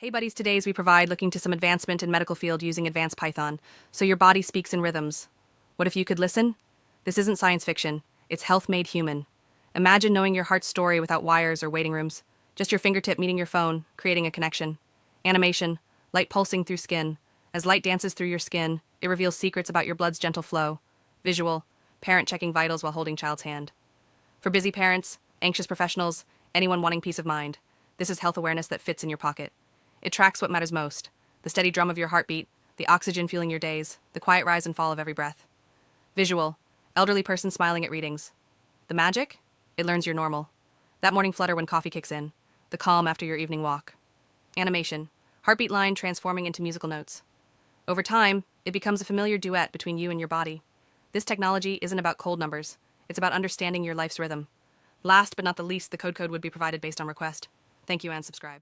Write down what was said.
Hey buddies, today's we provide looking to some advancement in medical field using advanced Python, so your body speaks in rhythms. What if you could listen? This isn't science fiction, it's health made human. Imagine knowing your heart's story without wires or waiting rooms, just your fingertip meeting your phone, creating a connection. Animation, light pulsing through skin. As light dances through your skin, it reveals secrets about your blood's gentle flow. Visual, parent checking vitals while holding child's hand. For busy parents, anxious professionals, anyone wanting peace of mind, this is health awareness that fits in your pocket. It tracks what matters most: the steady drum of your heartbeat, the oxygen fueling your days, the quiet rise and fall of every breath. Visual, elderly person smiling at readings. The magic? It learns you're normal. That morning flutter when coffee kicks in, the calm after your evening walk. Animation, heartbeat line transforming into musical notes. Over time, it becomes a familiar duet between you and your body. This technology isn't about cold numbers, it's about understanding your life's rhythm. Last but not the least, the code would be provided based on request. Thank you and subscribe.